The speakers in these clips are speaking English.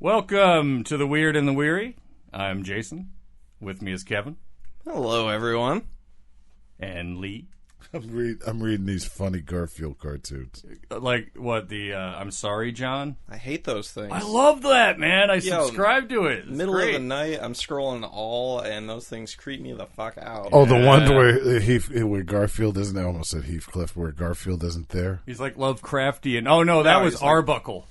Welcome to The Weird and the Weary. I'm Jason. With me is Kevin. Hello, everyone. And Lee. I'm reading these funny Garfield cartoons. Like, what, I'm Sorry, John? I hate those things. I love that, man. I subscribe to it. It's middle great. of the night, I'm scrolling all, and those things creep me the fuck out. Oh, the one where Garfield isn't, I almost said Heathcliff, where Garfield isn't there. He's like Lovecraftian. Oh, no, that was Arbuckle.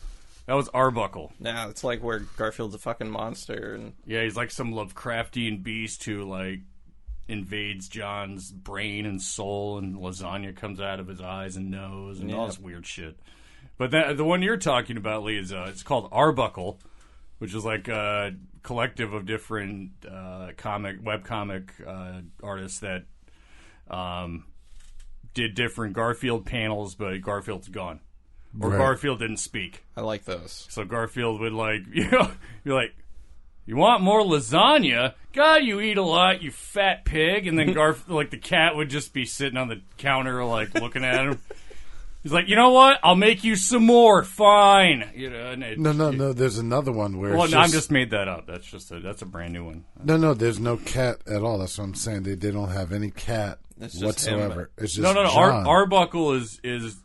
That was Arbuckle. Nah, it's like where Garfield's a fucking monster. And yeah, he's like some Lovecraftian beast who, like, invades John's brain and soul, and lasagna comes out of his eyes and nose and all this weird shit. But the one you're talking about, Lee, is it's called Arbuckle, which is like a collective of different webcomic artists that did different Garfield panels, but Garfield's gone. Or Right. Garfield didn't speak. I like those. So Garfield would, like, be like, you want more lasagna? God, you eat a lot, you fat pig. And then the cat would just be sitting on the counter, like, looking at him. He's like, you know what? I'll make you some more. Fine. No. There's another one where. Well, I just made that up. That's a brand new one. No. There's no cat at all. That's what I'm saying. They don't have any cat whatsoever. It's just No. John. Arbuckle is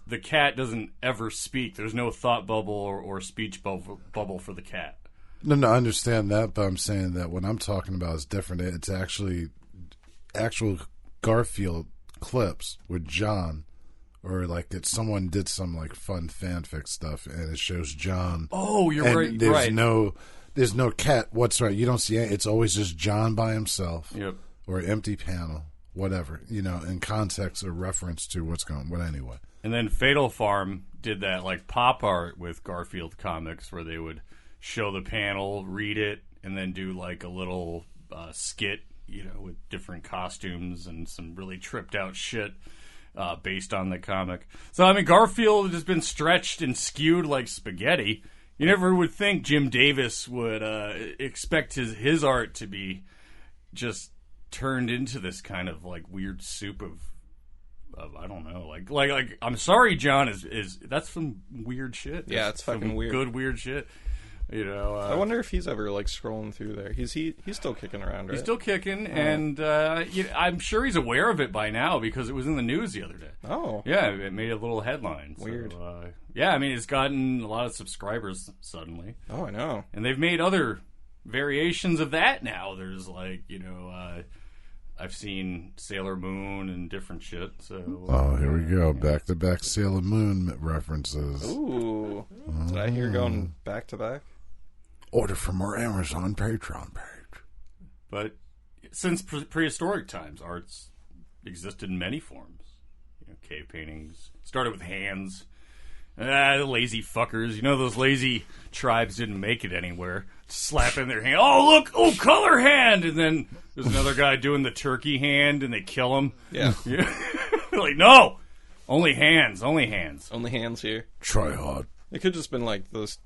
the cat doesn't ever speak. There's no thought bubble or speech bubble for the cat. No, I understand that, but I'm saying that what I'm talking about is different. It's actually actual Garfield clips with John, or like someone did some like fun fanfic stuff, and it shows John. Oh, you're right. There's no cat whatsoever. You don't see it's always just John by himself. Yep. Or an empty panel, whatever, in context or reference to what's going on. But anyway. And then Fatal Farm did that like pop art with Garfield comics where they would show the panel, read it, and then do like a little skit, with different costumes and some really tripped out shit based on the comic. So, I mean, Garfield has been stretched and skewed like spaghetti. You never would think Jim Davis would expect his art to be just turned into this kind of like weird soup of I don't know, like I'm Sorry, John is that's some weird shit. Yeah, it's fucking weird. Good weird shit. I wonder if he's ever like scrolling through there. He's still kicking around, right? He's still kicking, and I'm sure he's aware of it by now because it was in the news the other day. Oh, yeah, it made a little headline. Weird. So, yeah, I mean, it's gotten a lot of subscribers suddenly. Oh, I know. And they've made other variations of that now. There's like I've seen Sailor Moon and different shit. So here we go, back-to-back Sailor Moon references. Ooh, did I hear going back to back? Order from our Amazon Patreon page. But since prehistoric times, art's existed in many forms. Cave paintings started with hands. The lazy fuckers. Those lazy tribes didn't make it anywhere. Slapping their hand. Oh, look! Oh, color hand! And then there's another guy doing the turkey hand, and they kill him. Yeah. Like, no! Only hands. Only hands. Only hands here. Try hard. It could just been like those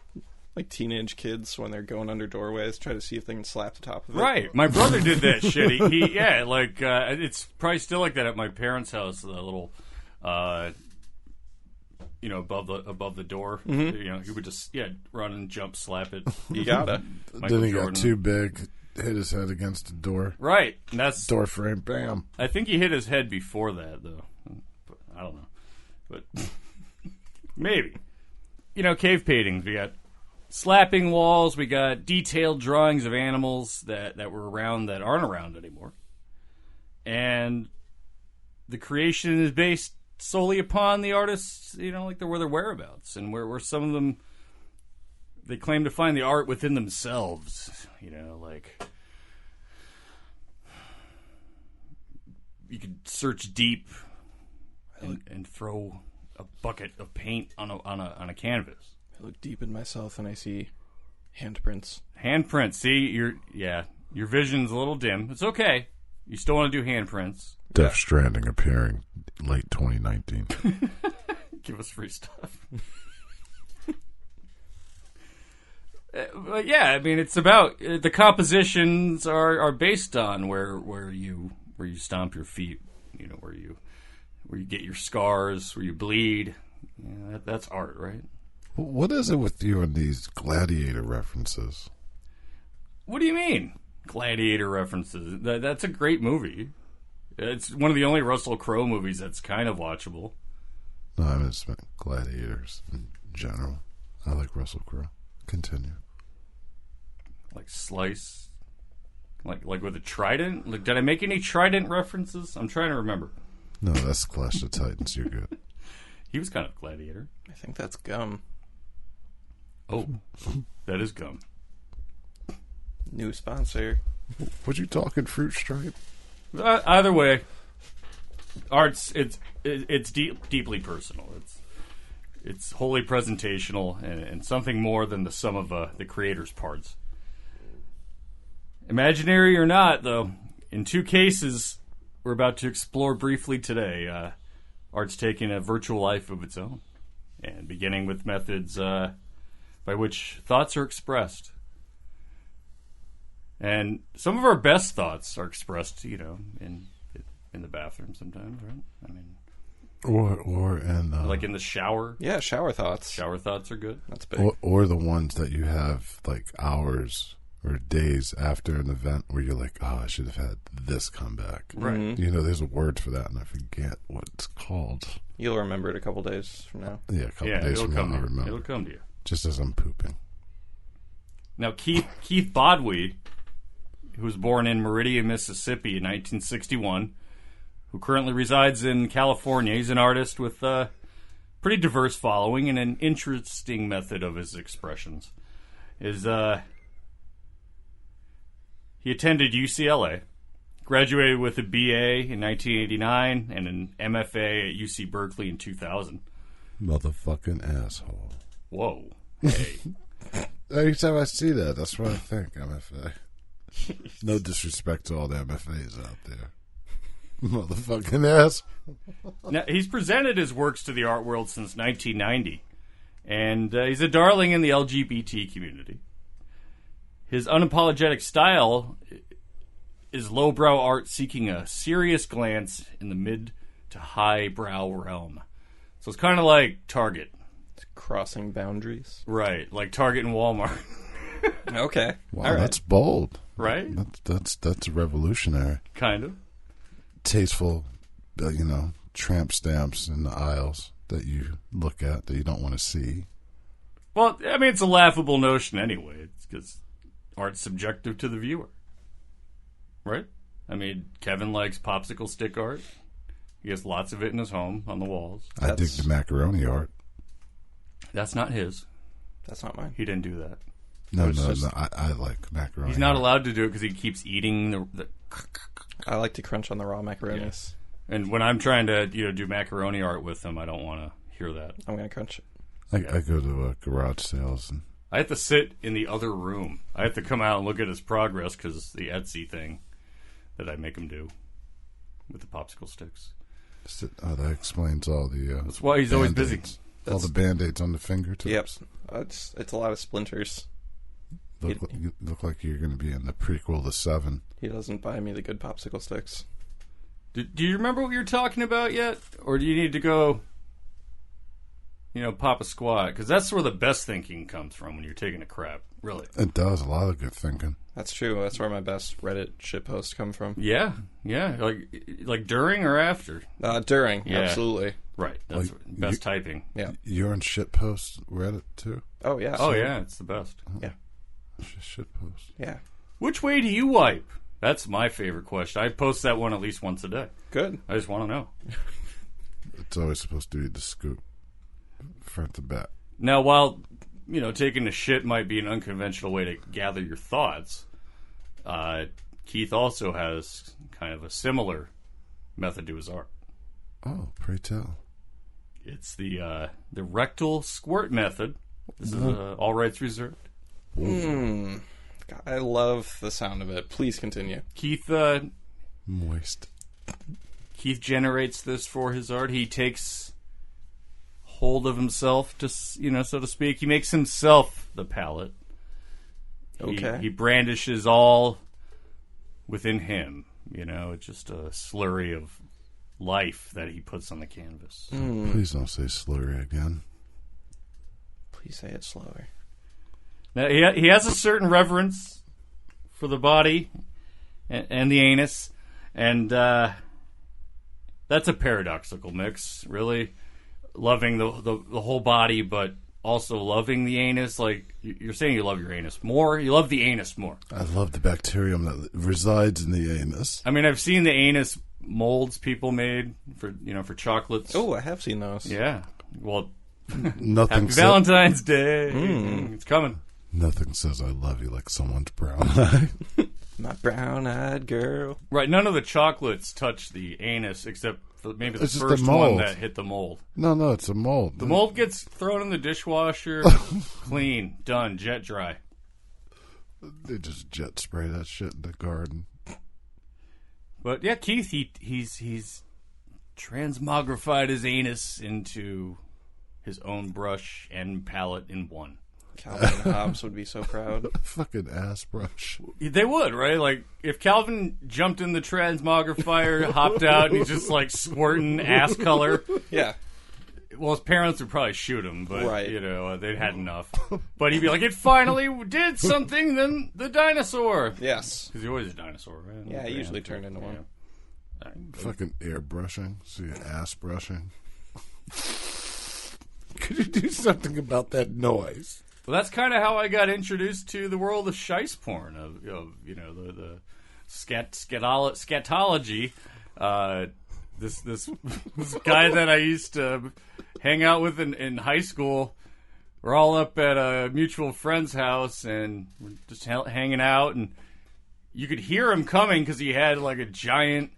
like teenage kids when they're going under doorways, try to see if they can slap the top of it. Right. My brother did that shit. It's probably still like that at my parents' house. The little, above the door. Mm-hmm. He would just run and jump, slap it. You gotta. Then he got too big, hit his head against the door. Right. And that's door frame. Bam. I think he hit his head before that though. But I don't know. But maybe. Cave paintings. We got slapping walls. We got detailed drawings of animals that were around that aren't around anymore. And the creation is based solely upon the artists, like their whereabouts, and where some of them, they claim to find the art within themselves. Like you could search deep and throw a bucket of paint on a canvas. I look deep in myself and I see handprints. Handprints. See, your vision's a little dim. It's okay. You still want to do handprints. Death Stranding appearing late 2019. Give us free stuff. But yeah, I mean, it's about the compositions are based on where you stomp your feet, where you get your scars, where you bleed. That's art, right? What is it with you and these gladiator references? What do you mean? Gladiator references. That's a great movie. It's one of the only Russell Crowe movies that's kind of watchable. No, I just meant gladiators in general. I like Russell Crowe. Continue. Like Slice. Like with a trident? Like, did I make any trident references? I'm trying to remember. No, that's Clash of Titans. You're good. He was kind of gladiator. I think that's gum. Oh, that is gum. New sponsor. What you talking, Fruit Stripe? Either way, art's it's deeply personal. It's wholly presentational and something more than the sum of the creator's parts. Imaginary or not, though, in two cases we're about to explore briefly today, art's taking a virtual life of its own, and beginning with methods by which thoughts are expressed. And some of our best thoughts are expressed, in the bathroom sometimes, right? I mean, or in like in the shower. Yeah, shower thoughts. Shower thoughts are good. That's big. or the ones that you have like hours or days after an event where you're like, oh, I should have had this come back. Right. Mm-hmm. There's a word for that, and I forget what it's called. You'll remember it a couple days from now. Yeah, a couple days it'll from come now, I to you. remember. It'll come to you. Just as I'm pooping. Now, Keith Boadwee, who was born in Meridian, Mississippi in 1961, who currently resides in California. He's an artist with a pretty diverse following and an interesting method of his expressions. He attended UCLA, graduated with a BA in 1989 and an MFA at UC Berkeley in 2000. Motherfucking asshole. Whoa. Hey. Every time I see that, that's what I think, MFA. No disrespect to all the MFAs out there. Motherfucking ass. Now, he's presented his works to the art world since 1990, and he's a darling in the LGBT community. His unapologetic style is lowbrow art seeking a serious glance in the mid to highbrow realm. So it's kind of like Target. It's crossing boundaries. Right, like Target and Walmart. Okay. Wow, All right. that's bold. Right? That's revolutionary. Kind of. Tasteful, tramp stamps in the aisles that you look at that you don't want to see. Well, I mean, it's a laughable notion anyway. It's because art's subjective to the viewer. Right? I mean, Kevin likes popsicle stick art. He has lots of it in his home on the walls. I dig the macaroni art. That's not his. That's not mine. He didn't do that. No. I like macaroni. He's not art. allowed to do it because he keeps eating the I like to crunch on the raw macaronis. And when I'm trying to do macaroni art with him, I don't want to hear that. I'm going to crunch it. I go to garage sales and I have to sit in the other room. I have to come out and look at his progress because the Etsy thing that I make him do with the popsicle sticks. that explains all the. That's why he's always busy. All the Band-Aids on the fingertips. Yep. It's a lot of splinters. You look like you're going to be in the prequel to Seven. He doesn't buy me the good popsicle sticks. Do you remember what you were talking about yet? Or do you need to go, pop a squat? Because that's where the best thinking comes from when you're taking a crap. Really. It does. A lot of good thinking. That's true. That's where my best Reddit shitposts come from. Yeah. Like during or after? During. Yeah. Absolutely. Right. That's best typing. Yeah. You're on shitpost Reddit too? Oh, yeah. Oh, yeah. It's the best. Yeah. Shitpost. Yeah. Which way do you wipe? That's my favorite question. I post that one at least once a day. Good. I just want to know. It's always supposed to be the scoop. Front to back. Now, while, taking a shit might be an unconventional way to gather your thoughts, Keith also has kind of a similar method to his art. Oh, pray tell. It's the rectal squirt method. This is all rights reserved. God, I love the sound of it. Please continue. Keith Moist. Keith generates this for his art. He takes hold of himself, so to speak. He makes himself the palette. Okay. He brandishes all within him. It's just a slurry of life that he puts on the canvas. Please don't say slurry again. Please say it slower. Now, he has a certain reverence for the body and the anus, and that's a paradoxical mix, really. Loving the whole body, but also loving the anus. Like, you're saying you love your anus more. You love the anus more. I love the bacterium that resides in the anus. I mean, I've seen the anus molds people made for chocolates. Oh, I have seen those. Yeah. Well, Nothing happy Valentine's Day. It's coming. Nothing says I love you like someone's brown eye. My brown-eyed girl. Right. None of the chocolates touch the anus except for maybe the It's just first the one mold. that hit the mold. No, it's a mold. The mold gets thrown in the dishwasher, clean, done, jet dry. They just jet spray that shit in the garden. But yeah, Keith, he's transmogrified his anus into his own brush and palette in one. Calvin and Hobbes would be so proud. Fucking ass brush. They would, right? Like, if Calvin jumped in the transmogrifier, hopped out, and he's just, like, squirting ass color. Yeah. Well, his parents would probably shoot him, but, Right. They'd had enough. But he'd be like, it finally did something, then the dinosaur. Yes. Because he always a dinosaur, right? Yeah, he usually turned into one. All right. Fucking air brushing. See, ass brushing. Could you do something about that noise? Well, that's kind of how I got introduced to the world of shice porn, of the scatology. This guy that I used to hang out with in high school. We're all up at a mutual friend's house, and we're just hanging out, and you could hear him coming because he had like a giant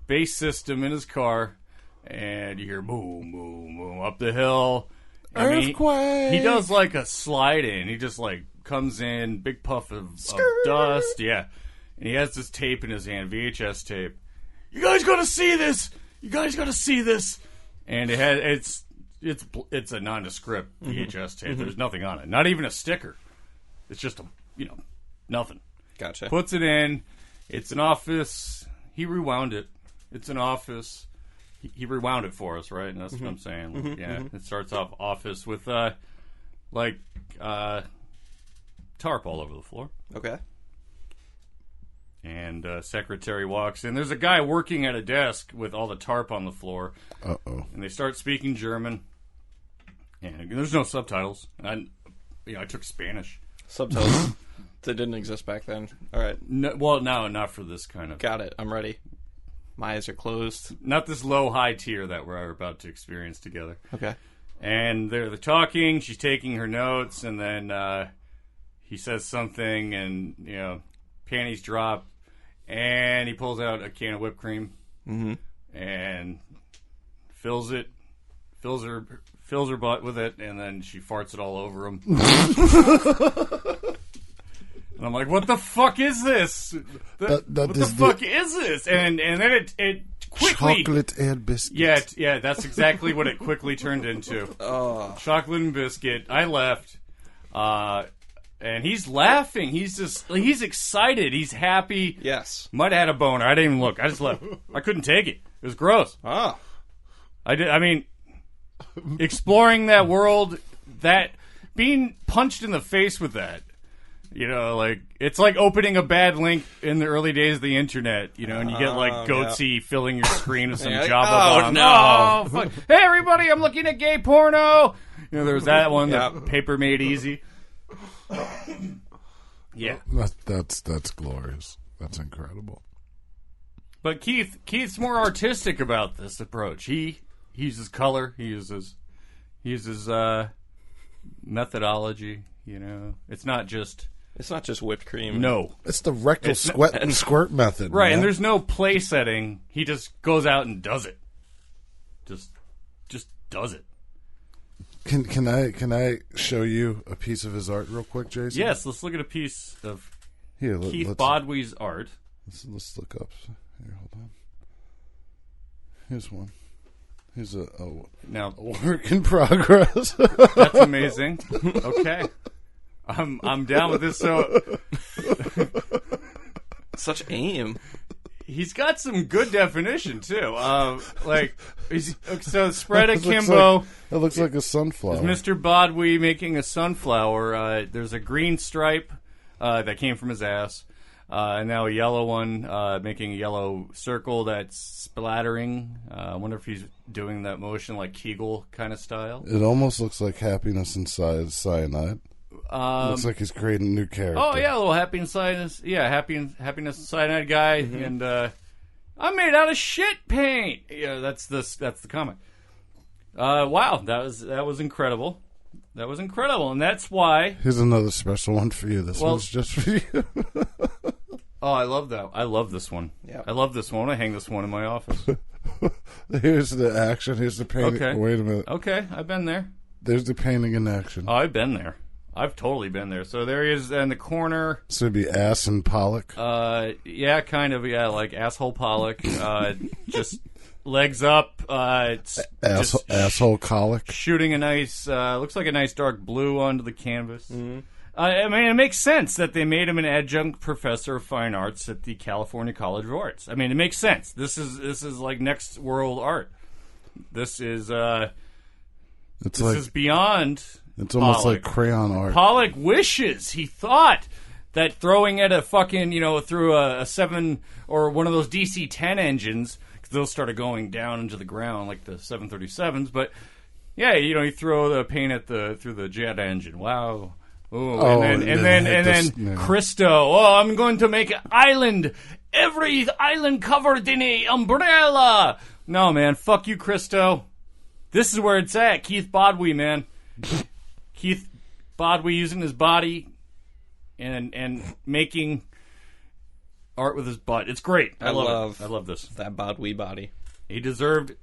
bass system in his car, and you hear boom, boom, boom up the hill. Earthquake! He does like a slide in. He just like comes in, big puff of dust. Yeah. And he has this tape in his hand, VHS tape. You guys gotta see this! You guys gotta see this! And it's a nondescript VHS tape. There's nothing on it. Not even a sticker. It's just nothing. Gotcha. Puts it in. It's an office. He rewound it. It's an office. He rewound it for us, right? And that's what I'm saying. It starts off office with, tarp all over the floor. Okay. And secretary walks in. There's a guy working at a desk with all the tarp on the floor. Uh-oh. And they start speaking German. And there's no subtitles. And I took Spanish. Subtitles. That didn't exist back then. All right. No, well, no, not for this kind of... Got it. I'm ready. My eyes are closed. Not this low-high tier that we're about to experience together. Okay. And they're talking. She's taking her notes, and then he says something, and panties drop, and he pulls out a can of whipped cream, and fills her butt with it, and then she farts it all over him. And I'm like, what the fuck is this? What the fuck is this? And then it quickly... Chocolate and biscuit. Yeah, that's exactly what it quickly turned into. Oh. Chocolate and biscuit. I left. And he's laughing. He's excited. He's happy. Yes. Might have had a boner. I didn't even look. I just left. I couldn't take it. It was gross. Ah. Exploring that world, that being punched in the face with that. It's like opening a bad link in the early days of the internet, and you get like Goatsy filling your screen with some Java bomb. No. Oh, fuck. Hey, everybody, I'm looking at gay porno. There was that one that Paper made easy. Yeah. That's glorious. That's incredible. But Keith's more artistic about this approach. He uses color. He uses methodology. It's not just whipped cream. No, it's the rectal squirt method, right? Man. And there's no play setting. He just goes out and does it. Just does it. Can I show you a piece of his art real quick, Jason? Yes, let's look at a piece of Keith let's, Boadwee's art. Let's look up. Here, hold on. Here's one. Here's a work in progress. That's amazing. Okay, I'm down with this. So such aim. He's got some good definition too. So spread It looks akimbo. It looks like a sunflower. There's Mr. Boadwee making a sunflower. There's a green stripe that came from his ass. And now a yellow one, making a yellow circle that's splattering. I wonder if he's doing that motion like Kegel kind of style. It almost looks like happiness inside cyanide. Looks like he's creating a new character. Oh yeah, a little happiness. Yeah, happiness cyanide guy, and I'm made out of shit paint. Yeah, that's the comic. Wow, that was incredible. That was incredible, and that's why. Here's another special one for you. This one's just for you. Oh, I love that. I love this one. Yeah. I love this one. I hang this one in my office. Here's the action. Here's the painting. Okay. Wait a minute. Okay, I've been there. There's the painting in action. Oh, I've been there. I've totally been there. So there he is in the corner. So it'd be Ass and Pollock. Yeah, kind of. Yeah, like asshole Pollock. Just legs up. Asshole Colic. Shooting a nice, looks like a nice dark blue onto the canvas. Mm-hmm. I mean, it makes sense that they made him an adjunct professor of fine arts at the California College of Arts. I mean, it makes sense. This is like next world art. This is is beyond. It's almost Pollock. like crayon art. Pollock wishes he thought that throwing at a fucking through a 7 or one of those DC-10 engines, because those started going down into the ground like the 737s. But yeah, you throw the paint through the jet engine. Wow. Ooh, and then Christo. Oh, I'm going to make an island. Every island covered in a umbrella. No, man, fuck you, Christo. This is where it's at. Keith Boadwee, man. Keith Boadwee using his body and making art with his butt. It's great. I love this. That Boadwee body. He deserved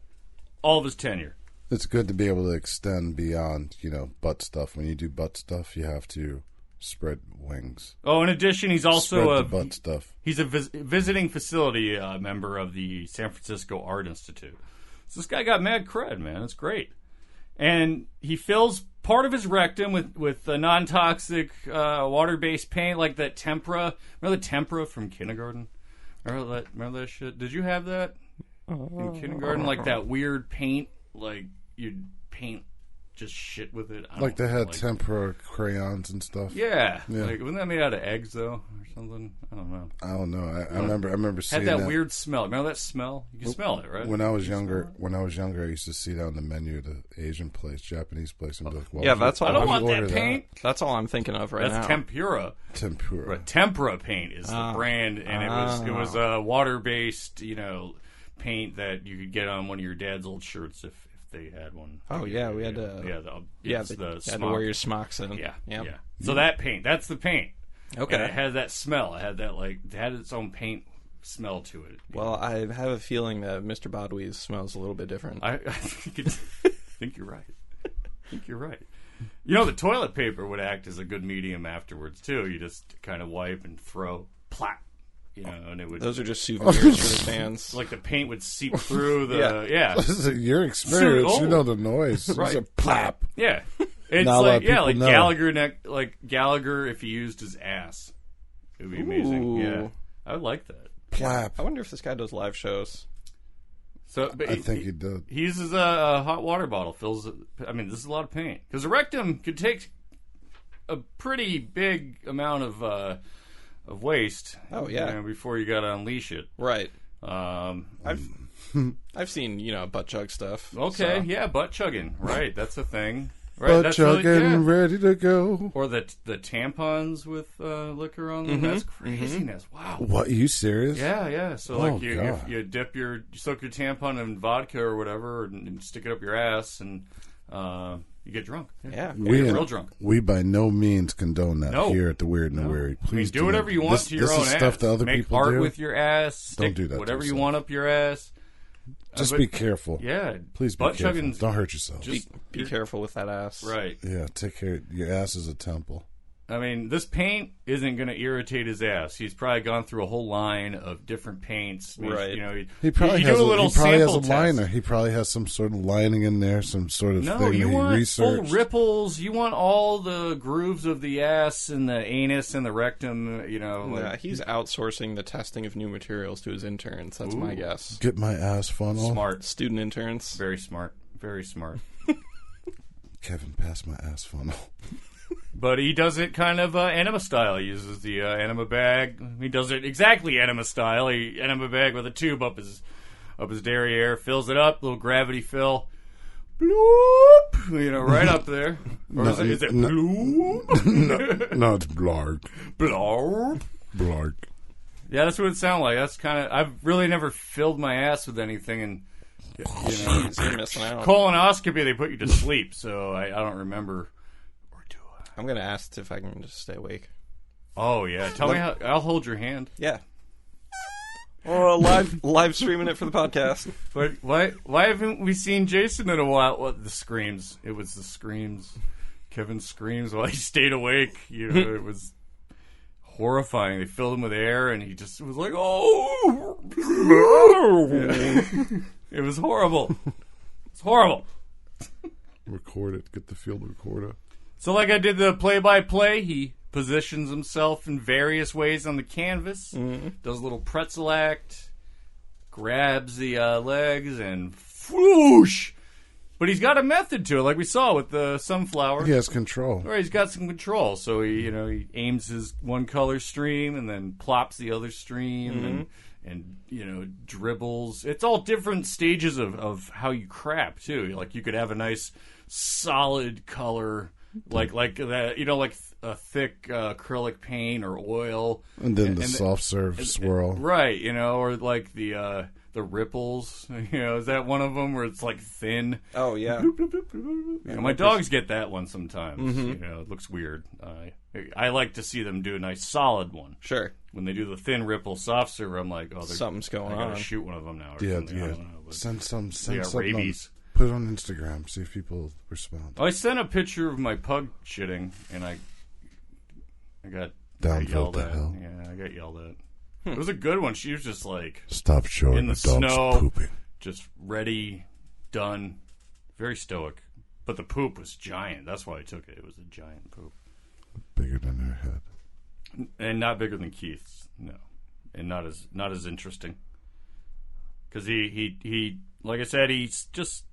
all of his tenure. It's good to be able to extend beyond, butt stuff. When you do butt stuff, you have to spread wings. Oh, in addition, he's also spread the butt stuff. He's a visiting facility member of the San Francisco Art Institute. So this guy got mad cred, man. It's great. And he fills part of his rectum with a non-toxic water-based paint like that tempera. Remember the tempera from kindergarten? Remember that shit? Did you have that in kindergarten? Like that weird paint, like you'd paint just shit with it. Like they had tempera crayons and stuff. Yeah. Like, wasn't that made out of eggs though, or something? I don't know. I remember seeing that weird smell. Remember that smell? You can smell it, right? When I was younger, I used to see down the menu at an Asian place, Japanese place, and be like, well, yeah, that's all. I don't want that paint. That's all I'm thinking of right now. That's tempura. Tempura paint is the brand, and it was a water-based, paint that you could get on one of your dad's old shirts if they had one. Oh yeah, we had to. You had to wear your smocks in. Yeah. So that paint, that's the paint. Okay. And it had that smell. It had its own paint smell to it. Well, I have a feeling that Mr. Boadwee's smells a little bit different. I think you're right. The toilet paper would act as a good medium afterwards too. You just kind of wipe and throw, plop. And it would. Those are just souvenirs for the fans. Like the paint would seep through the. Yeah. This is your experience. You know the noise. Right. It's a plop. Yeah. It's like Gallagher if he used his ass. It would be amazing. Ooh. Yeah. I would like that. Plap. I wonder if this guy does live shows. So, I think he did. He uses a hot water bottle. This is a lot of paint. Because the rectum could take a pretty big amount of waste. Oh yeah, before you got to unleash it. Right. I've seen butt chug stuff. Okay, so. yeah, butt chugging. Right, that's a thing. Right, butt chugging, ready to go. Or the tampons with liquor on them. That's craziness. Wow. What? Are you serious? Yeah. So you dip you soak your tampon in vodka or whatever, and stick it up your ass, and you get drunk. Yeah. We get real drunk. We by no means condone that here at the Weird and the Weary. Please do whatever you want to your own ass. Stuff that other Make people art do. with your ass. Don't do that. Whatever you want up your ass. Just be careful. Yeah. Please be careful. Don't hurt yourself. Be careful with that ass. Right. Yeah, take care. Your ass is a temple. I mean, this paint isn't going to irritate his ass. He's probably gone through a whole line of different paints. I mean, Right. You know, He probably you has do a little he probably has a sample test. liner. He probably has some sort of lining in there, some sort of No, thing you that he want researched. full ripples. You want all the grooves of the ass and the anus and the rectum. You know, Yeah, he's outsourcing the testing of new materials to his interns. That's my guess. Get my ass funnel. smart, Student interns. very smart, very smart. Kevin, pass my ass funnel. But he does it kind of enema style. He uses the enema bag. He does it exactly enema style. He enema bag with a tube up his derriere, fills it up, little gravity fill. Bloop! You know, right up there. Or No, is it no. bloop? No, it's blarg. Bloop. Blarg. Yeah, that's what it sounds like. That's kind of. I've really never filled my ass with anything, and you know, Jeez, you're missing out. colonoscopy they put you to sleep, so I don't remember. Or do I? I'm going to ask if I can just stay awake. Oh yeah, tell me how. I'll hold your hand. Yeah. Oh, live streaming it for the podcast. But why haven't we seen Jason in a while? What, the screams? It was the screams. Kevin screams while he stayed awake. You know, it was horrifying. They filled him with air, and he just was like, "Oh!" Yeah. It was horrible. It's horrible. Record it. Get the field recorder. So, like I did the play-by-play, he positions himself in various ways on the canvas, does a little pretzel act, grabs the legs, and whoosh! But he's got a method to it, like we saw with the sunflower. He has control. Right, he's got some control. So he aims his one color stream and then plops the other stream and dribbles. It's all different stages of how you crap too. Like you could have a nice solid color, like that, like a thick acrylic paint or oil, And then the soft serve swirl. right? Or like the ripples. Is that one of them where it's like thin? Oh, yeah. My dogs get that one sometimes. It looks weird. I like to see them do a nice solid one. Sure. When they do the thin ripple soft serve, I'm like, oh, Something's going I gotta on. shoot one of them now. Or Yeah, something. I yeah. don't know, but Send they something got on, rabies. put it on Instagram. See if people respond. I sent a picture of my pug shitting, and I got Downvote yelled the at. hell. Yeah, I got yelled at. It was a good one. She was just like Stop showing in the the dog's snow, pooping. just ready, done, very stoic. But the poop was giant. That's why I took it. It was a giant poop, Bigger than her head. and not bigger than Keith's. No, and not as interesting. Because he like I said, he's just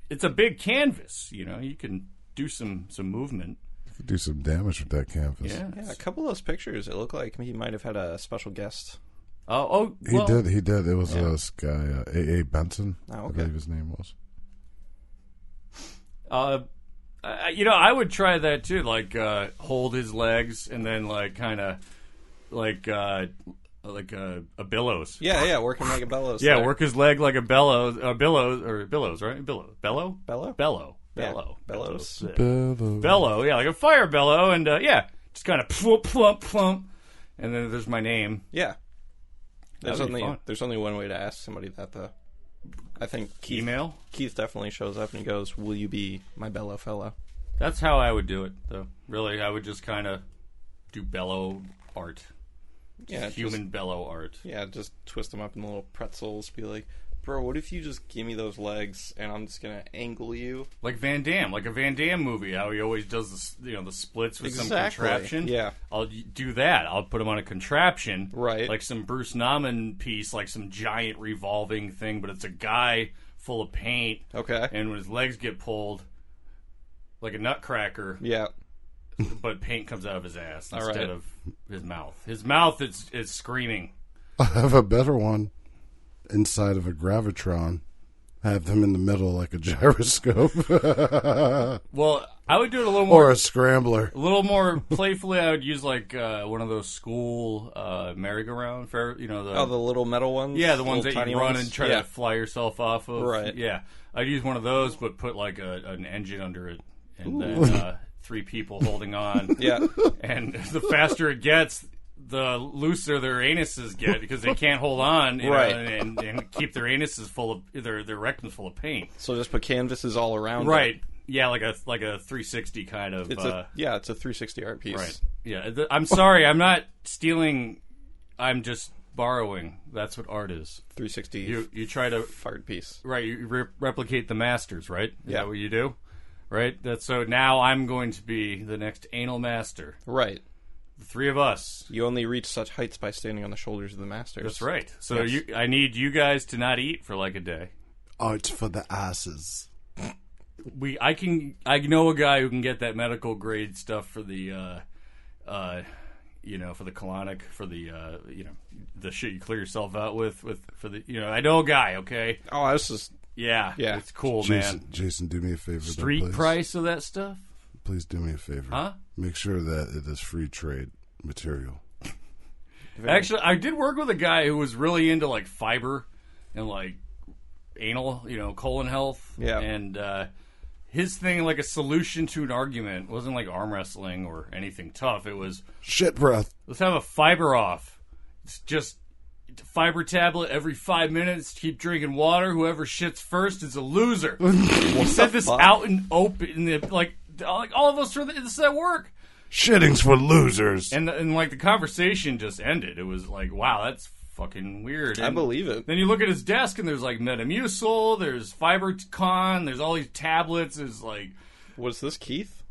it's a big canvas. You can do some movement. Could do some damage with that canvas. Yeah. Yeah, a couple of those pictures, it looked like he might have had a special guest. Oh, He well, did. It was this guy, A.A. Benson. Oh, I okay. believe his name was. I would try that too. Like hold his legs and then like kind of like a billows. Yeah, working like a bellows. Yeah, there. work his leg like a billows, right? Bellow. Bellow? Yeah, Bellow. bellows. Bellow, yeah, like a fire bellow, and just kind of plump, plump, plump, and then there's my name. Yeah. That'd be fun. There's only one way to ask somebody that, though. I think Keith definitely shows up and he goes, "Will you be my bellow fellow?" That's how I would do it, though. Really, I would just kind of do bellow art. Yeah, Human bellow art. Yeah, just twist them up in little pretzels. Be like, bro, what if you just give me those legs and I'm just gonna angle you? Like Van Damme, like a Van Damme movie, how he always does the splits with some Exactly. contraption. Yeah. I'll do that. I'll put him on a contraption, Right. Like some Bruce Nauman piece, like some giant revolving thing, but it's a guy full of paint. Okay. And when his legs get pulled, like a nutcracker, Yeah. but paint comes out of his ass All instead right. of his mouth. His mouth is screaming. I have a better one. Inside of a gravitron, have them in the middle like a gyroscope, Well, I would do it a little more. or a scrambler. A little more playfully, I would use like one of those school merry-go-round fair. The little metal ones. Yeah, the ones Little that tiny you run ones? and try Yeah. to fly yourself off of. Right. Yeah, I'd use one of those, but put like an engine under it, and then 3 people holding on. Yeah. And the faster it gets, the looser their anuses get because they can't hold on, Right. and keep their anuses full of their rectums full of paint. So just put canvases all around. Right. Yeah, like a 360 kind of. It's a 360 art piece. Right. Yeah. I'm sorry, I'm not stealing. I'm just borrowing. That's what art is. 360. You try to art piece. Right. You replicate the masters. Right. Is Yeah. that what you do? Right. So now I'm going to be the next anal master. Right. The three of us. You only reach such heights by standing on the shoulders of the masters. That's right. So Yes. I need you guys to not eat for like a day. Art for the asses. I know a guy who can get that medical grade stuff for the for the colonic, for the the shit you clear yourself out with for the I know a guy. Okay. Oh, I was just Yeah. It's cool, Jason, man. Jason, do me a favor. Street though, please. price of that stuff. Please do me a favor. Huh? Make sure that it is free trade material. Actually, I did work with a guy who was really into like fiber and like anal, colon health. Yeah. And his thing, like a solution to an argument, wasn't like arm wrestling or anything tough. It was Shit breath. let's have a fiber off. It's just fiber tablet every 5 minutes. Keep drinking water. Whoever shits first is a loser. He said this out in open, like all of us were. This is at work. Shitting's for losers. And like the conversation just ended. It was like, wow, that's fucking weird. I believe it. Then you look at his desk and there's like Metamucil, there's FiberCon, there's all these tablets. There's like, Was this Keith?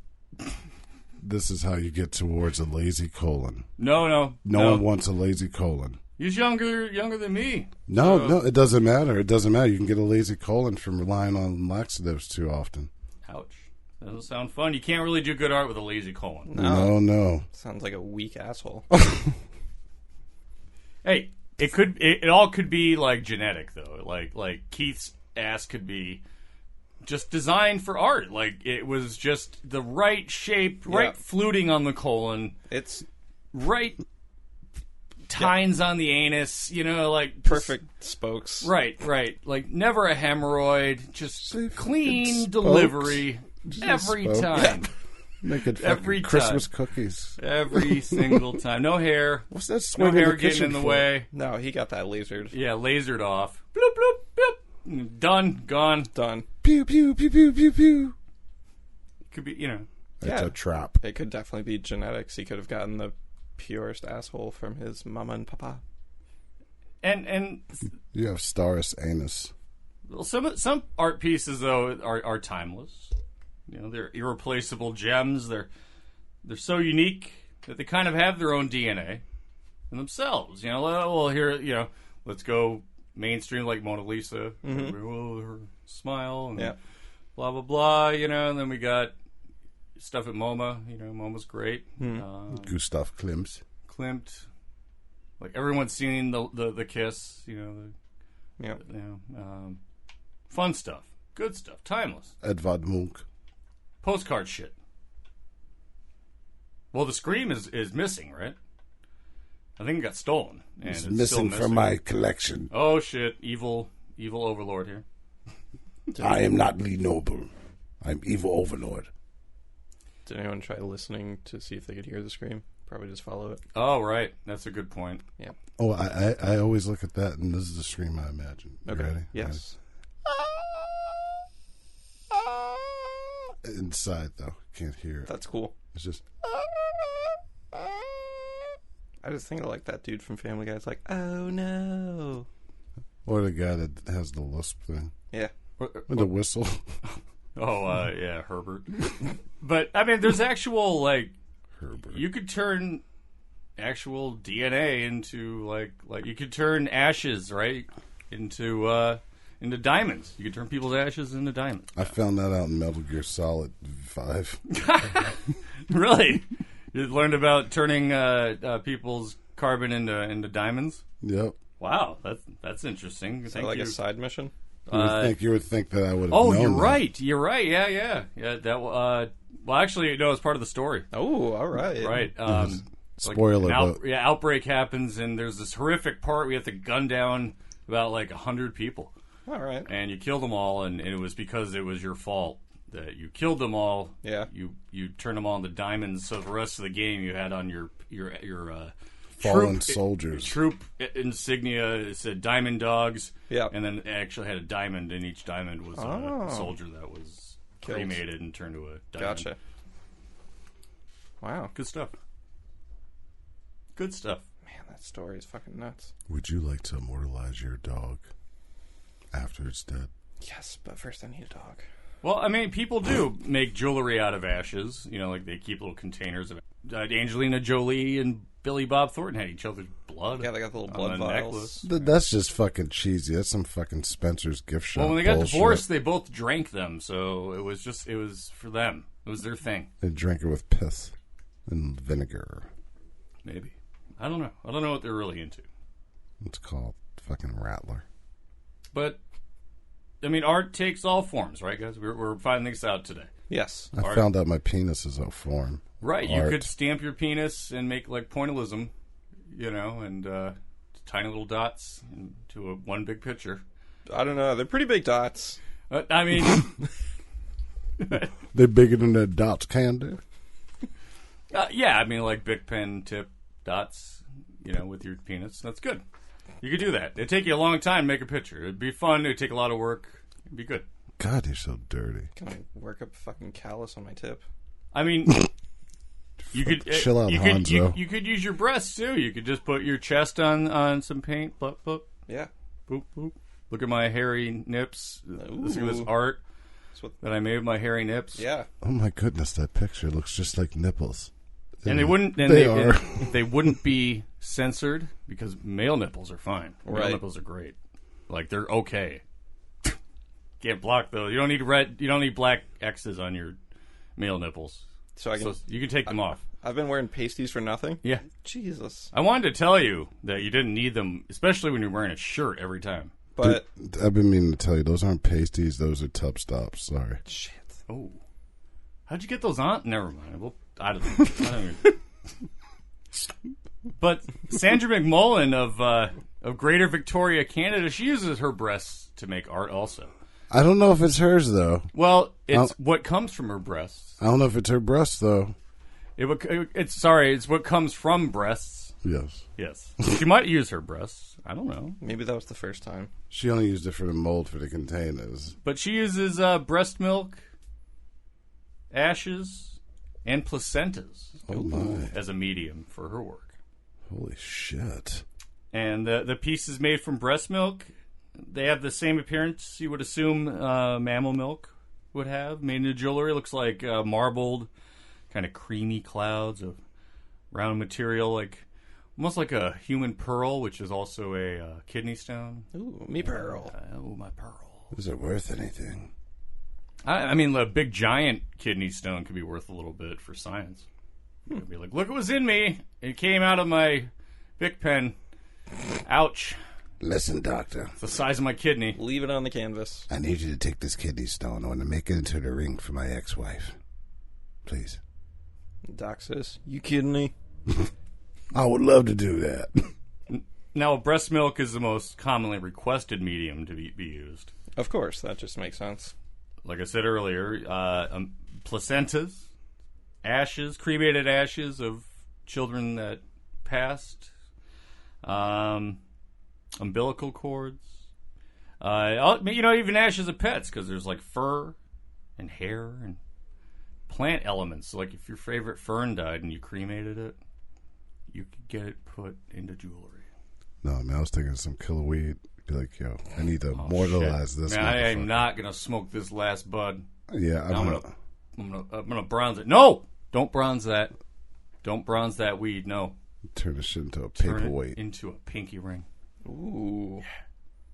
This is how you get towards a lazy colon. no No one wants a lazy colon. He's younger than me. No, it doesn't matter. It doesn't matter. You can get a lazy colon from relying on laxatives too often. Ouch. That doesn't sound fun. You can't really do good art with a lazy colon. No. Sounds like a weak asshole. Hey, it all could be like genetic though. Like Keith's ass could be just designed for art. Like it was just the right shape, right fluting on the colon, It's right tines on the anus, like perfect spokes. Right. Like never a hemorrhoid, just clean spokes. delivery every spoke. time. Make it Every fucking Christmas cookies. Every single time. No hair. What's that No swing hair in the getting kitchen in the for? way. No, he got that lasered. Yeah, lasered off. Bloop, bloop, bloop. Done. Gone. Done. Pew, pew, pew, pew, pew, pew. Could be, That's Yeah. a trap. It could definitely be genetics. He could have gotten the purest asshole from his mama and papa. And You have starus anus. well, some art pieces though are timeless. They're irreplaceable gems. They're so unique that they kind of have their own DNA in themselves. Well, here, let's go mainstream like Mona Lisa. Well, her smile and blah blah blah. And then we got stuff at MoMA. MoMA's great. Gustav Klimt. Klimt. Like everyone's seen the kiss. Fun stuff, good stuff, timeless. Edvard Munch. Postcard shit. Well, the Scream is missing, right? I think it got stolen. And It's still missing from my collection. Oh shit! Evil overlord here. I am not Lee Noble. I'm evil overlord. Did anyone try listening to see if they could hear the scream? Probably just follow it. Oh right, that's a good point. Yeah. Oh, I always look at that, and this is the scream I imagine. You Okay. ready? Yes. Inside, though. Can't hear it. That's cool. It's just... I just think I like that dude from Family Guy. It's like, oh no. Or the guy that has the lisp thing. Yeah. With the whistle. Oh, yeah, Herbert. But, I mean, there's actual, like... Herbert. You could turn actual DNA into, like you could turn ashes, right, into diamonds. You could turn people's ashes into diamonds. I found that out in Metal Gear Solid 5. Really? You learned about turning people's carbon into diamonds? Yep. Wow, that's interesting. Is that like a side mission? You would think that I would have Oh, known you're that. right. You're right. Yeah. That. Well, actually, no, it's part of the story. Oh, all right. Right. Spoiler, but... Outbreak happens, and there's this horrific part. We have to gun down about 100 people. All right. And you kill them all, and it was because it was your fault that you killed them all. Yeah. You turned them all into diamonds, so the rest of the game you had on your Fallen soldiers. Troop insignia. It said Diamond Dogs. Yeah. And then it actually had a diamond, and each diamond was a soldier that was cremated and turned to a diamond. Gotcha. Wow. Good stuff. Good stuff. Man, that story is fucking nuts. Would you like to immortalize your dog after it's dead? Yes, but first I need a dog. Well, I mean, people do make jewelry out of ashes. You know, like they keep little containers of Angelina Jolie and Billy Bob Thornton had each other's blood. Yeah, they got the little blood vials. That's just fucking cheesy. That's some fucking Spencer's gift shop. Well, when they got bullshit. divorced, they both drank them, so it was for them. It was their thing. They drank it with piss and vinegar. Maybe. I don't know. I don't know what they're really into. It's called fucking Rattler. But, I mean, art takes all forms, right, guys? We're finding this out today. Yes. I found out my penis is a form. Right. Art. You could stamp your penis and make, like, pointillism, you know, and tiny little dots into one big picture. I don't know. They're pretty big dots. I mean... They're bigger than the dots can do. Yeah, I mean, like Bic pen tip dots, you know, with your penis. That's good. You could do that. It'd take you a long time to make a picture. It'd be fun. It'd take a lot of work. It'd be good. God, you're so dirty. Can I work up a fucking callus on my tip? I mean, you could chill out, you Hanzo. you could use your breasts too. You could just put your chest on some paint. Boop, boop, Yeah. boop, boop. Look at my hairy nips. Look at this art that I made with my hairy nips. Yeah. Oh my goodness, that picture looks just like nipples. And they wouldn't. And they wouldn't be censored because male nipples are fine. Male Right. nipples are great. Like they're okay. Can't block those. You don't need red. You don't need black X's on your male nipples. So you can take them off. I've been wearing pasties for nothing? Yeah. Jesus. I wanted to tell you that you didn't need them, especially when you're wearing a shirt every time. But I've been meaning to tell you, those aren't pasties, those are tub stops. Sorry. shit. Oh, how'd you get those on? Never mind. Well, I don't even... But Sandra McMullen of Greater Victoria, Canada, she uses her breasts to make art also. I don't know if it's hers, though. Well, it's what comes from her breasts. I don't know if it's her breast, though. It's what comes from breasts. Yes. Yes. She might use her breasts. I don't know. Maybe that was the first time. She only used it for the mold for the containers. But she uses breast milk, ashes, and placentas Oh, my. as a medium for her work. Holy shit. And the piece is made from breast milk. They have the same appearance you would assume mammal milk would have. Made into jewelry. Looks like marbled, kind of creamy clouds of round material, like almost like a human pearl, which is also a kidney stone. Ooh, me pearl. Oh, my pearl. Is it worth anything? I mean, the big giant kidney stone could be worth a little bit for science. It'd be like, look what was in me. It came out of my Bic pen. Ouch. Listen, doctor. It's the size of my kidney. Leave it on the canvas. I need you to take this kidney stone. I want to make it into the ring for my ex-wife. Please. Doc says, you kidding me? I would love to do that. Now, breast milk is the most commonly requested medium to be used. Of course, that just makes sense. Like I said earlier, placentas, ashes, cremated ashes of children that passed, umbilical cords, even ashes of pets, because there's like fur and hair and plant elements. So like if your favorite fern died and you cremated it, you could get it put into jewelry. No, man, I was thinking of some killer weed. Be like, yo, I need to immortalize shit. this. Man, I am not gonna smoke this last bud. Yeah, I'm gonna bronze it. No, don't bronze that. Don't bronze that weed. No. Turn this shit into a Turn paperweight. it into a pinky ring. Ooh.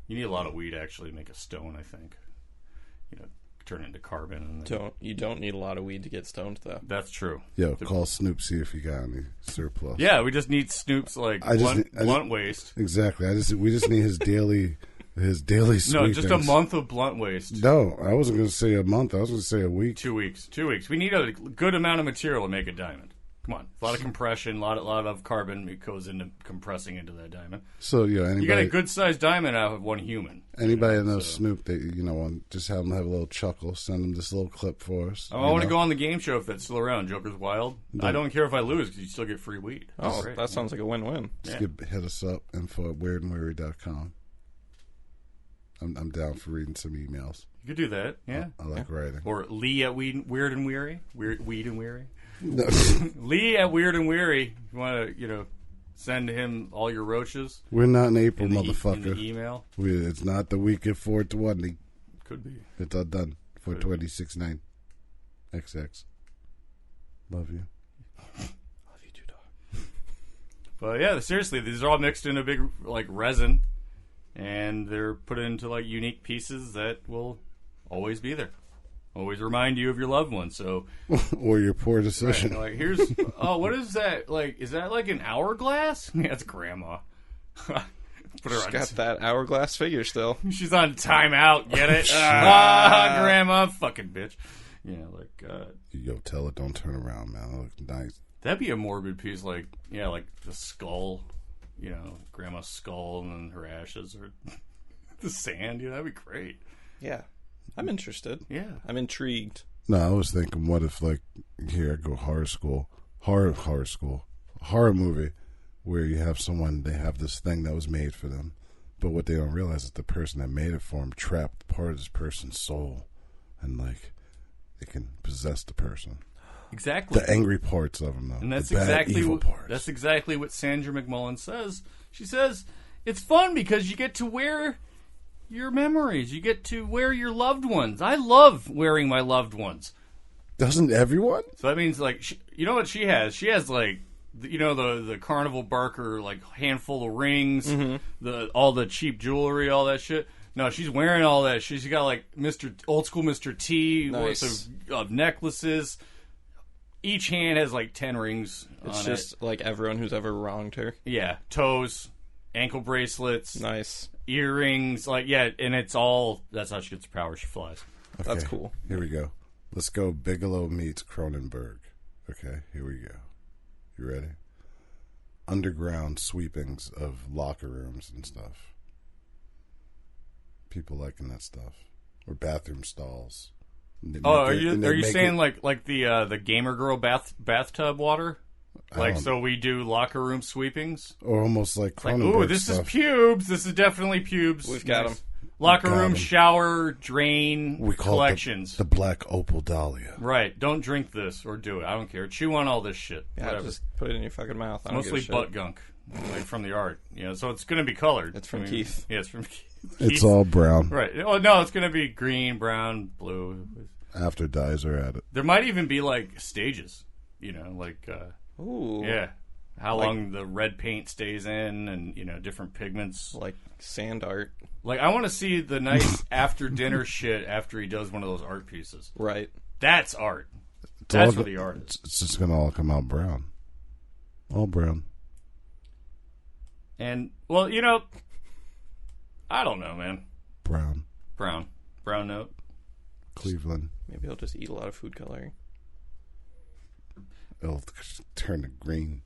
You need a lot of weed actually to make a stone, I think. Turn it into carbon. And then... You don't need a lot of weed to get stoned, though. That's true. Yo, call Snoop, see if you got any surplus. Yeah, we just need Snoop's blunt waste. Exactly. We just need his daily sweet No, just things. a month of blunt waste. No, I wasn't going to say a month. I was going to say a week. 2 weeks. 2 weeks. We need a good amount of material to make a diamond. Come on, a lot of compression, a lot of carbon goes into compressing into that diamond. So You got a good sized diamond out of one human. Anybody that knows Snoop, that just have him have a little chuckle. Send him this little clip for us. I want to go on the game show if that's still around. Joker's Wild. I don't care if I lose because you still get free weed. Oh, that sounds like a win-win. Just hit us up, info@weirdandweary.com. I'm down for reading some emails. You could do that, yeah. I like writing. Or Lee at Weird and Weary. Weed and Weary. No. Lee at Weird and Weary. You want to, send him all your roaches? We're not in April, in motherfucker. In the email? It's not the week of 420. Could be. It's all done. 42069. XX. Love you. Love you too, dog. But yeah, seriously, these are all mixed in a big resin, and they're put into unique pieces that will always be there, always remind you of your loved one. So, or your poor decision. Right, here's what is that? Is that an hourglass? Yeah, it's Grandma. Put her She's got that hourglass figure still. She's on timeout. Get it? Grandma, fucking bitch. Yo, tell it, don't turn around, man. That looks nice. That'd be a morbid piece, like the skull, Grandma's skull, and then her ashes, or the sand. That'd be great. Yeah, I'm interested. Yeah, I'm intrigued. No, I was thinking, what if here I go horror movie, where you have someone, they have this thing that was made for them, but what they don't realize is the person that made it for them trapped part of this person's soul, and it can possess the person. Exactly. The angry parts of them, though. And that's the bad, evil parts. That's exactly what Sandra McMullen says. She says, it's fun because you get to wear your memories. You get to wear your loved ones. I love wearing my loved ones. Doesn't everyone? So that means, you know what she has? She has, the Carnival Barker, handful of rings, all the cheap jewelry, all that shit. No, she's wearing all that. She's got, old school Mr. T, nice. worth of necklaces. Each hand has 10 rings. It's just everyone who's ever wronged her. Yeah, toes, ankle bracelets, nice earrings. And it's all. That's how she gets her power. She flies. Okay, that's cool. Here we go. Let's go. Bigelow meets Cronenberg. Okay, here we go. You ready? Underground sweepings of locker rooms and stuff. People liking that stuff, or bathroom stalls. Are you saying the gamer girl bathtub water? So we do locker room sweepings? Or almost like Cronenberg this stuff. is pubes. This is definitely pubes. We've got them. Locker room, shower, drain, we call collections. It the black opal dahlia. Right. Don't drink this or do it. I don't care. Chew on all this shit. Yeah, whatever. just put it in your fucking mouth. It's mostly butt gunk, from the art. So it's going to be colored. It's from Keith. Yeah, it's from Keith. It's all brown. Right. Oh, no, it's going to be green, brown, blue. After dyes are added. There might even be stages, Ooh. Yeah. How long the red paint stays in, and different pigments. Like sand art. I want to see the nice after dinner shit after he does one of those art pieces. Right. That's art. That's what the art is. It's just gonna all come out brown. All brown. And I don't know, man. Brown note. Cleveland. Maybe I'll just eat a lot of food coloring. It'll turn to green.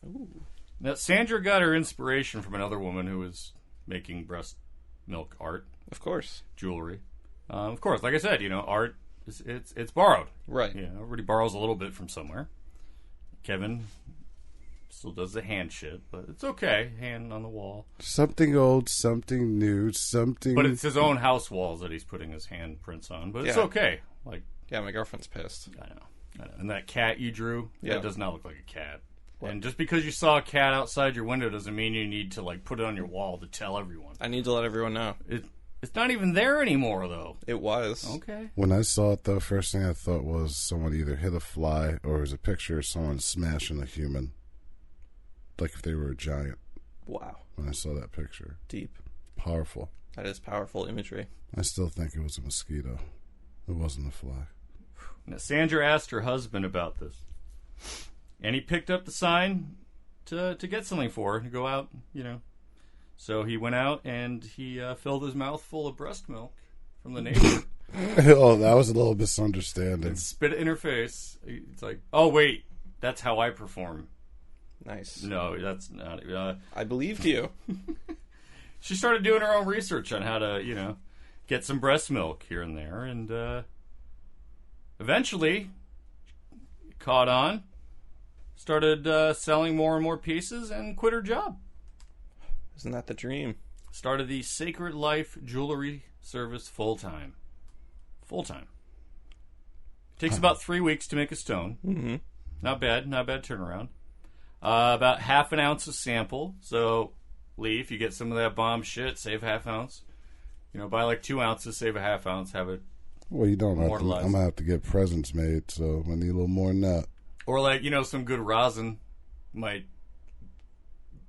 Ooh. Now, Sandra got her inspiration from another woman who was making breast milk art. Of course. Jewelry. Of course, like I said, art, it's borrowed. Right. Everybody borrows a little bit from somewhere. Kevin still does the hand shit, but it's okay. Hand on the wall. Something old, something new, something... But it's his own house walls that he's putting his handprints on, but it's okay. Yeah, my girlfriend's pissed. I know. And that cat you drew, that does not look like a cat. What? And just because you saw a cat outside your window doesn't mean you need to put it on your wall to tell everyone. I need to let everyone know. It's not even there anymore, though. It was. Okay. When I saw it, though, first thing I thought was someone either hit a fly or it was a picture of someone smashing a human. Like if they were a giant. Wow. When I saw that picture. Deep. Powerful. That is powerful imagery. I still think it was a mosquito. It wasn't a fly. Now, Sandra asked her husband about this. And he picked up the sign to get something for her, to go out, So he went out and he filled his mouth full of breast milk from the neighbor. Oh, that was a little misunderstanding. And spit it in her face. It's oh, wait, that's how I perform. Nice. No, that's not... I believed you. She started doing her own research on how to, get some breast milk here and there. And eventually, caught on, started selling more and more pieces, and quit her job. Isn't that the dream? started the Sacred Life jewelry service full-time. Full-time. Takes about 3 weeks to make a stone. Mm-hmm. Not bad turnaround. About half an ounce of sample. So, Lee, if you get some of that bomb shit, save half ounce. Buy like 2 ounces, save a half ounce, have it. Well, you don't have to. I'm going to have to get presents made, so I need a little more than that. Or like, some good rosin might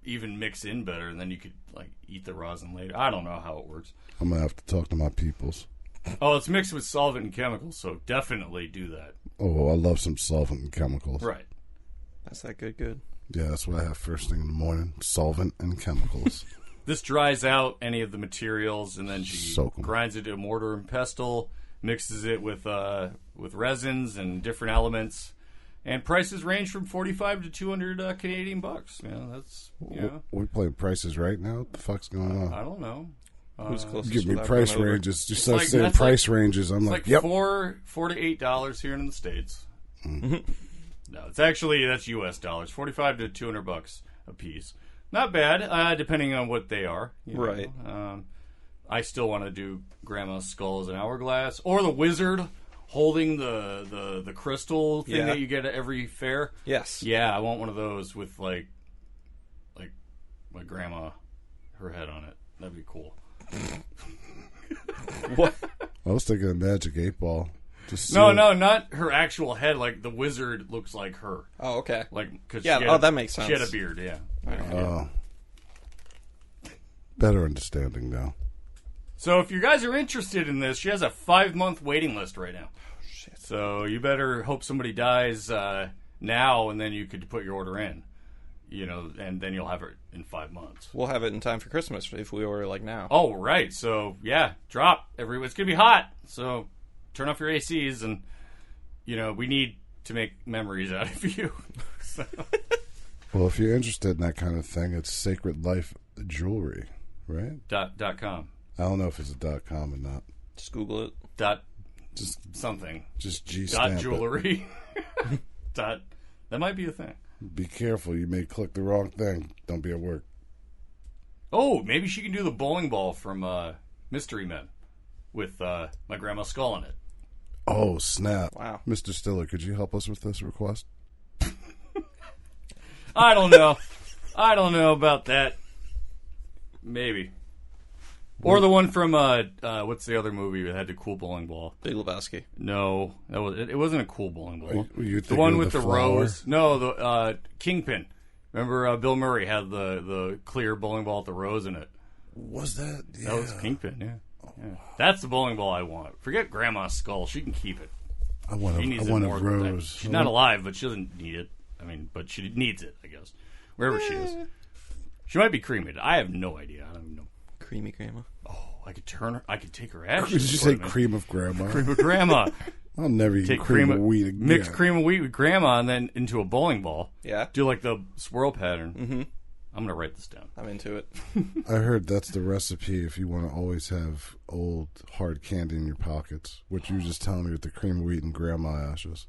even mix in better, and then you could like eat the rosin later. I don't know how it works. I'm going to have to talk to my peoples. Oh, it's mixed with solvent and chemicals, so definitely do that. Oh, I love some solvent and chemicals. Right. That's that good. Yeah, that's what I have first thing in the morning. Solvent and chemicals. This dries out any of the materials, and then she grinds it to a mortar and pestle, mixes it with resins and different elements, and prices range from $45 to $200 Canadian bucks. That's we playing prices right now. What the fuck's going on? I don't know. Who's closest? Give me price ranges. Just start saying price ranges. I'm like, yep. $4 to $8 here in the States. Mm-hmm. No, that's U.S. dollars. $45 to $200 a piece. Not bad, depending on what they are. Right. I still want to do Grandma's skull as an hourglass, or the wizard holding the crystal thing that you get at every fair. Yes. Yeah, I want one of those with like my grandma, her head on it. That'd be cool. What? I was thinking of Magic 8 Ball. No, not her actual head. Like the wizard looks like her. Oh, okay. That makes sense. She had a beard. Yeah. Oh. Better understanding now. So if you guys are interested in this, she has a 5-month waiting list right now. Oh, shit. So you better hope somebody dies now, and then you could put your order in. And then you'll have it in 5 months. We'll have it in time for Christmas if we order like now. Oh, right. So yeah, drop. It's gonna be hot. So turn off your ACs, and we need to make memories out of you. So. Well, if you're interested in that kind of thing, it's Sacred Life Jewelry, right? .com. I don't know if it's a .com or not. Just Google it. Just something. Just G-stamp .jewelry. That might be a thing. Be careful. You may click the wrong thing. Don't be at work. Oh, maybe she can do the bowling ball from Mystery Men with my grandma's skull in it. Oh, snap. Wow. Mr. Stiller, could you help us with this request? I don't know. I don't know about that. Maybe. Or the one from, what's the other movie that had the cool bowling ball? Big Lebowski. No, it wasn't a cool bowling ball. The one with the rose. No, the Kingpin. Remember Bill Murray had the clear bowling ball with the rose in it. Was that? Yeah. That was Kingpin, yeah. That's the bowling ball I want. Forget Grandma's skull. She can keep it. I want a rose. She's not alive, but she doesn't need it. But she needs it, I guess. Wherever she is. She might be cremated. I have no idea. I don't even know. Creamy grandma. Oh, I could take her ashes. Did you say cream of grandma? Cream of grandma. I'll never eat cream of wheat again. Mix cream of wheat with grandma and then into a bowling ball. Yeah. Do like the swirl pattern. Mm-hmm. I'm going to write this down. I'm into it. I heard that's the recipe if you want to always have old hard candy in your pockets, which you were just telling me with the cream of wheat and grandma ashes.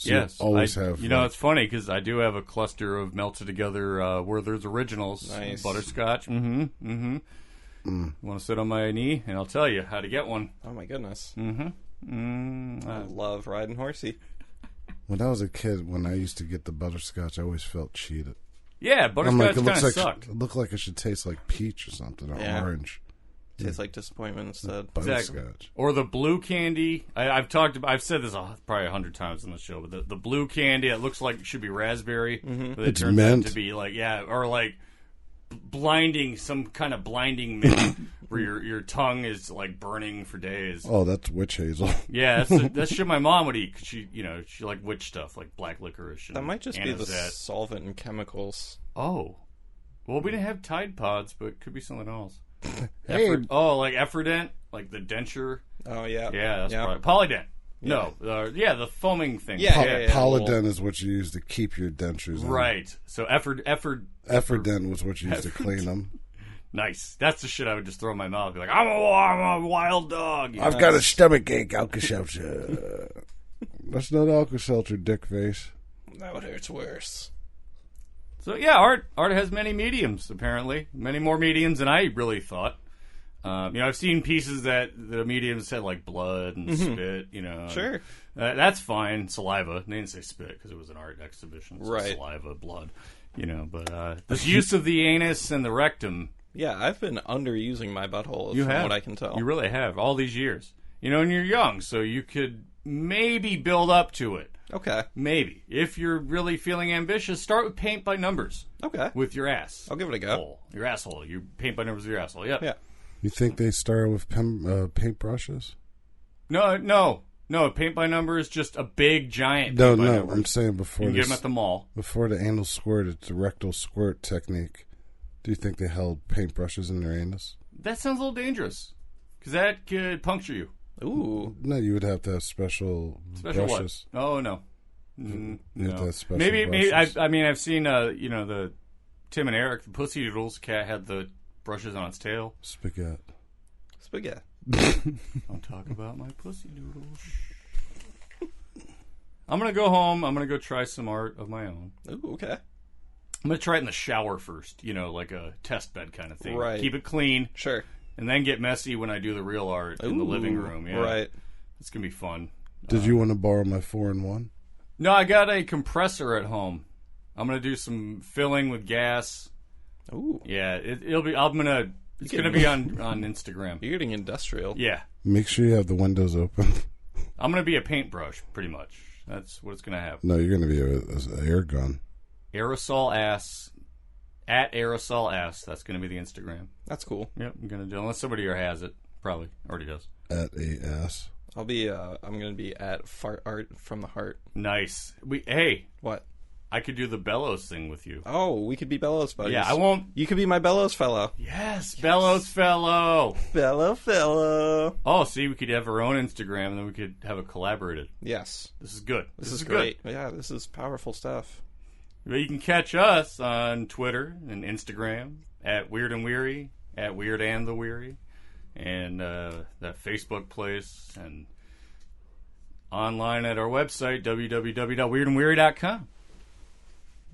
So yes. Always have. It's funny because I do have a cluster of melted together Werther's Originals. Nice. Butterscotch. You want to sit on my knee and I'll tell you how to get one. Oh my goodness. I love riding horsey. When I was a kid, when I used to get the butterscotch, I always felt cheated. Yeah, butterscotch kind of like, sucked. It looked like it should taste like peach or something, or orange. Tastes like disappointment instead. Butterscotch. Exactly. Or the blue candy. I've said this probably 100 times on the show, but the blue candy that looks like it should be raspberry, but it turns out to be or like some kind of blinding mint where your tongue is like burning for days. Oh, that's witch hazel. Yeah, that's shit my mom would eat. 'Cause she like witch stuff, like black licorice. And that might just anisette. be the solvent and chemicals. Oh, well, we didn't have Tide Pods, but it could be something else. Hey. Like Efferdent, like the denture. Oh yeah, yeah, that's probably Polydent. Yeah. No, the foaming thing. Polydent is what you use to keep your dentures in. Right. So Efferdent was what you used to clean them. Nice. That's the shit I would just throw in my mouth. Be like, I'm a wild dog. I've got a stomach ache. Alka-Seltzer. That's not Alka-Seltzer, dick face. That would hurt worse. So yeah, art has many mediums, apparently. Many more mediums than I really thought. I've seen pieces that the mediums said like blood and spit, Sure. That's fine. Saliva. They didn't say spit because it was an art exhibition. So right. Saliva, blood, but this use of the anus and the rectum. Yeah, I've been underusing my butthole You from have. what I can tell. You really have, all these years. And you're young, so you could maybe build up to it. Okay. Maybe. If you're really feeling ambitious, start with paint by numbers. Okay. With your ass. I'll give it a go. Your asshole. You paint by numbers with your asshole. Yep. Yeah. You think they start with paintbrushes? No. Paint by numbers, just a big, giant No, paint by numbers. I'm saying before you can get them at the mall. Before the anal squirt, it's the rectal squirt technique. Do you think they held paintbrushes in their anus? That sounds a little dangerous. Because that could puncture you. Ooh. No, you would have to have special brushes. What? Oh, no. You have to have special Maybe brushes. I've seen the Tim and Eric, the Pussy Doodles cat had the brushes on its tail. Spaghetti. Don't talk about my pussy doodles. I'm gonna go home. I'm gonna go try some art of my own. Ooh, okay. I'm gonna try it in the shower first. Like a test bed kind of thing. Right. Keep it clean. Sure. And then get messy when I do the real art in the living room. Yeah. Right. It's gonna be fun. Did you want to borrow my 4-in-1? No, I got a compressor at home. I'm gonna do some filling with gas. Ooh. Yeah, it'll be. It's gonna be on Instagram. You're getting industrial. Yeah. Make sure you have the windows open. I'm gonna be a paintbrush, pretty much. That's what it's gonna have. No, you're going to be an air gun. Aerosol ass at aerosol ass. That's gonna be the Instagram. That's cool. Yep, I'm gonna do. Unless somebody here has it, probably already does. At a ass. I'm gonna be at fart art from the heart. Nice. What? I could do the bellows thing with you. Oh, we could be Bellows buddies. Yeah, I won't. You could be my Bellows fellow. Yes, Bellows fellow. Bellow fellow. Oh, see, we could have our own Instagram, and then we could have it collaborated. Yes. This is good. This is great. Yeah, this is powerful stuff. But you can catch us on Twitter and Instagram at Weird and Weary, at Weird and the Weary, and that Facebook place, and online at our website, www.weirdandweary.com.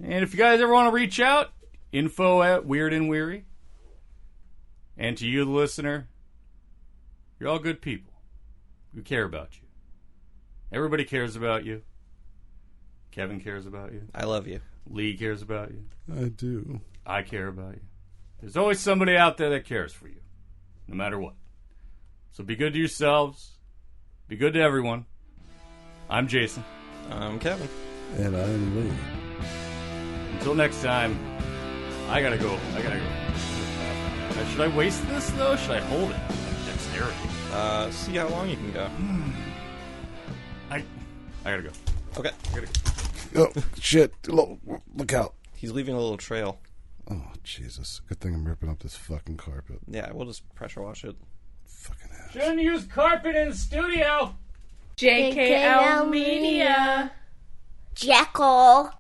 And if you guys ever want to reach out, info at Weird and Weary. And to you, the listener, you're all good people who care about you. Everybody cares about you. Kevin cares about you. I love you. Lee cares about you. I do. I care about you. There's always somebody out there that cares for you, no matter what. So be good to yourselves. Be good to everyone. I'm Jason. I'm Kevin. And I'm Lee. Until next time, I gotta go. Should I waste this, though? Should I hold it? Dexterity. See how long you can go. I gotta go. Okay. I gotta go. Oh, shit. Look out. He's leaving a little trail. Oh, Jesus. Good thing I'm ripping up this fucking carpet. Yeah, we'll just pressure wash it. Fucking ass. Shouldn't use carpet in the studio. JKL Media. Jekyll.